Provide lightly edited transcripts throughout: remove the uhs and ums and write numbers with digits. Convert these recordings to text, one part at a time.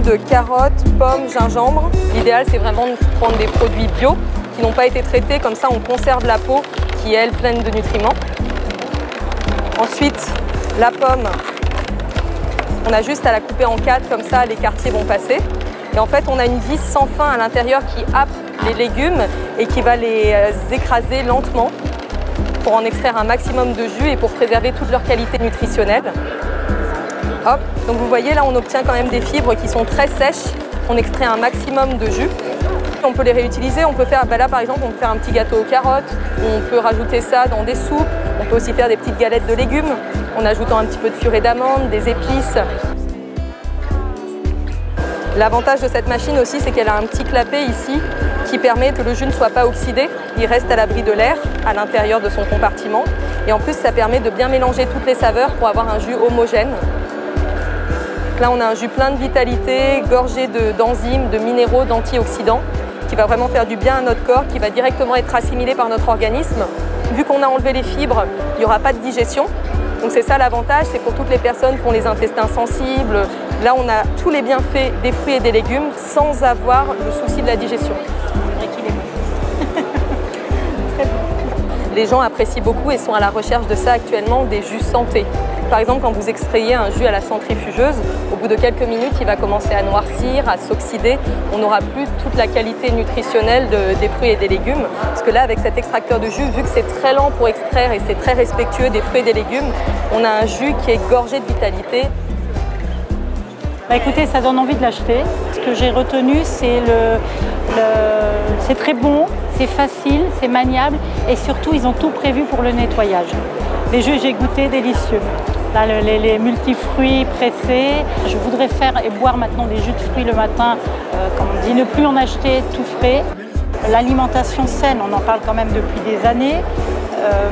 de carottes, pommes, gingembre. L'idéal, c'est vraiment de prendre des produits bio qui n'ont pas été traités. Comme ça, on conserve la peau qui est, elle, pleine de nutriments. Ensuite, la pomme, on a juste à la couper en 4, comme ça, les quartiers vont passer. Et en fait, on a une vis sans fin à l'intérieur qui happe les légumes et qui va les écraser lentement pour en extraire un maximum de jus et pour préserver toute leur qualité nutritionnelle. Hop, donc vous voyez là on obtient quand même des fibres qui sont très sèches, on extrait un maximum de jus. On peut les réutiliser, on peut faire, là par exemple on peut faire un petit gâteau aux carottes, on peut rajouter ça dans des soupes, on peut aussi faire des petites galettes de légumes en ajoutant un petit peu de purée d'amandes, des épices. L'avantage de cette machine aussi, c'est qu'elle a un petit clapet ici qui permet que le jus ne soit pas oxydé. Il reste à l'abri de l'air à l'intérieur de son compartiment. Et en plus, ça permet de bien mélanger toutes les saveurs pour avoir un jus homogène. Là, on a un jus plein de vitalité, gorgé d'enzymes, de minéraux, d'antioxydants, qui va vraiment faire du bien à notre corps, qui va directement être assimilé par notre organisme. Vu qu'on a enlevé les fibres, il n'y aura pas de digestion. Donc c'est ça l'avantage, c'est pour toutes les personnes qui ont les intestins sensibles. Là, on a tous les bienfaits des fruits et des légumes sans avoir le souci de la digestion. C'est vrai qu'il est bon. Les gens apprécient beaucoup et sont à la recherche de ça actuellement, des jus santé. Par exemple, quand vous extrayez un jus à la centrifugeuse, au bout de quelques minutes, il va commencer à noircir, à s'oxyder. On n'aura plus toute la qualité nutritionnelle des fruits et des légumes. Parce que là, avec cet extracteur de jus, vu que c'est très lent pour extraire et c'est très respectueux des fruits et des légumes, on a un jus qui est gorgé de vitalité. Bah écoutez, ça donne envie de l'acheter. Ce que j'ai retenu, c'est c'est très bon, c'est facile, c'est maniable et surtout, ils ont tout prévu pour le nettoyage. Les jus, j'ai goûté, délicieux. Là, les multifruits pressés. Je voudrais faire et boire maintenant des jus de fruits le matin, comme on dit, ne plus en acheter tout frais. L'alimentation saine, on en parle quand même depuis des années.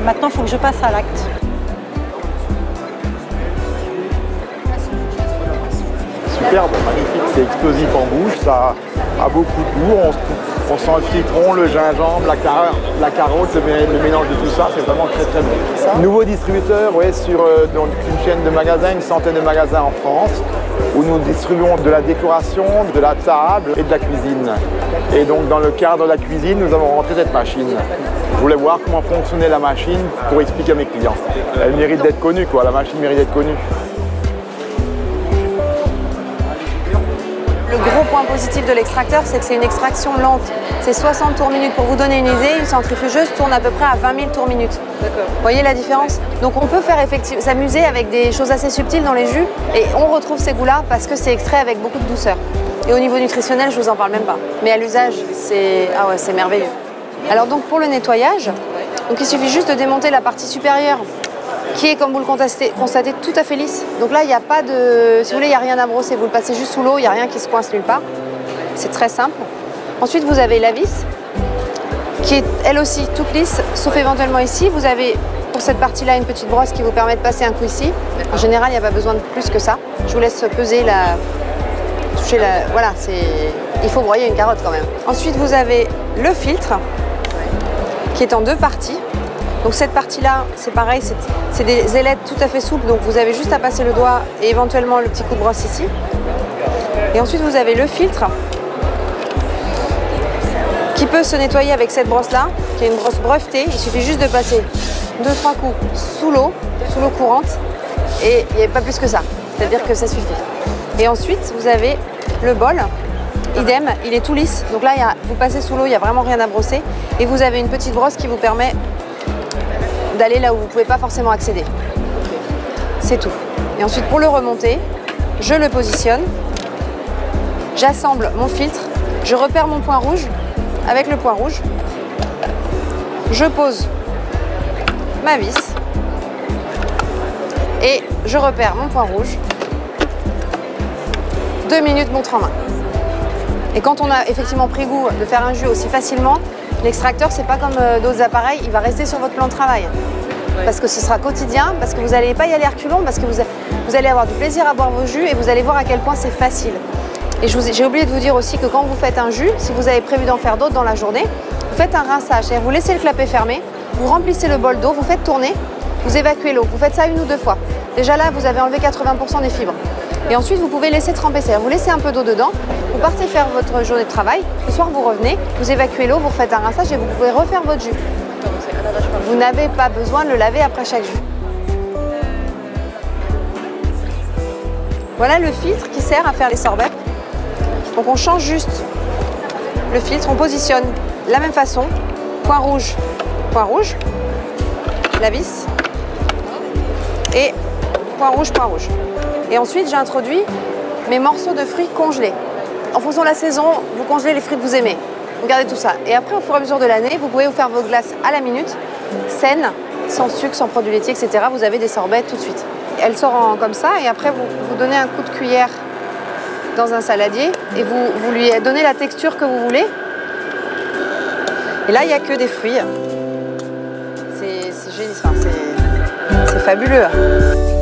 Maintenant, il faut que je passe à l'acte. Superbe, magnifique, c'est explosif en bouche, ça a beaucoup de goût, on sent le citron, le gingembre, la carotte, le mélange de tout ça, c'est vraiment très très bon. Nouveau distributeur, ouais, sur donc, une chaîne de magasins, une centaine de magasins en France, où nous distribuons de la décoration, de la table et de la cuisine. Et donc dans le cadre de la cuisine, nous avons rentré cette machine. Je voulais voir comment fonctionnait la machine pour expliquer à mes clients. Elle mérite d'être connue, quoi, la machine mérite d'être connue. Le gros point positif de l'extracteur, c'est que c'est une extraction lente. C'est 60 tours minutes. Pour vous donner une idée, une centrifugeuse tourne à peu près à 20 000 tours minutes. Vous voyez la différence? Donc on peut faire effectivement s'amuser avec des choses assez subtiles dans les jus et on retrouve ces goûts-là parce que c'est extrait avec beaucoup de douceur. Et au niveau nutritionnel, je vous en parle même pas. Mais à l'usage, c'est merveilleux. Alors donc pour le nettoyage, donc il suffit juste de démonter la partie supérieure qui est, comme vous le constatez, tout à fait lisse. Donc là, il n'y a pas de... Si vous voulez, il n'y a rien à brosser. Vous le passez juste sous l'eau, il n'y a rien qui se coince nulle part. C'est très simple. Ensuite, vous avez la vis, qui est elle aussi toute lisse, sauf éventuellement ici. Vous avez, pour cette partie-là, une petite brosse qui vous permet de passer un coup ici. En général, il n'y a pas besoin de plus que ça. Je vous laisse peser toucher la... Voilà, il faut broyer une carotte quand même. Ensuite, vous avez le filtre, qui est en deux parties. Donc cette partie-là, c'est pareil, c'est des ailettes tout à fait souples, donc vous avez juste à passer le doigt et éventuellement le petit coup de brosse ici. Et ensuite, vous avez le filtre qui peut se nettoyer avec cette brosse-là, qui est une brosse brevetée. Il suffit juste de passer 2-3 coups sous l'eau courante, et il n'y a pas plus que ça. C'est-à-dire que ça suffit. Et ensuite, vous avez le bol. Idem, il est tout lisse. Donc là, vous passez sous l'eau, il n'y a vraiment rien à brosser. Et vous avez une petite brosse qui vous permet d'aller là où vous ne pouvez pas forcément accéder. C'est tout. Et ensuite, pour le remonter, je le positionne, j'assemble mon filtre, je repère mon point rouge avec le point rouge, je pose ma vis et je repère mon point rouge. 2 minutes montre en main. Et quand on a effectivement pris goût de faire un jus aussi facilement, l'extracteur, c'est pas comme d'autres appareils, il va rester sur votre plan de travail. Parce que ce sera quotidien, parce que vous n'allez pas y aller reculons, parce que vous allez avoir du plaisir à boire vos jus et vous allez voir à quel point c'est facile. Et j'ai oublié de vous dire aussi que quand vous faites un jus, si vous avez prévu d'en faire d'autres dans la journée, vous faites un rinçage, c'est-à-dire vous laissez le clapet fermé, vous remplissez le bol d'eau, vous faites tourner, vous évacuez l'eau, vous faites ça 1 ou 2 fois. Déjà là, vous avez enlevé 80% des fibres. Et ensuite, vous pouvez laisser tremper. C'est-à-dire, vous laissez un peu d'eau dedans, vous partez faire votre journée de travail. Le soir, vous revenez, vous évacuez l'eau, vous refaites un rinçage et vous pouvez refaire votre jus. Vous n'avez pas besoin de le laver après chaque jus. Voilà le filtre qui sert à faire les sorbets. Donc on change juste le filtre, on positionne de la même façon, point rouge, la vis, et point rouge. Et ensuite j'introduis mes morceaux de fruits congelés. En fonction de la saison, vous congelez les fruits que vous aimez. Vous gardez tout ça. Et après, au fur et à mesure de l'année, vous pouvez vous faire vos glaces à la minute, saines, sans sucre, sans produits laitiers, etc. Vous avez des sorbets tout de suite. Elle sort comme ça et après vous donnez un coup de cuillère dans un saladier et vous lui donnez la texture que vous voulez. Et là, il n'y a que des fruits. C'est génial, c'est fabuleux.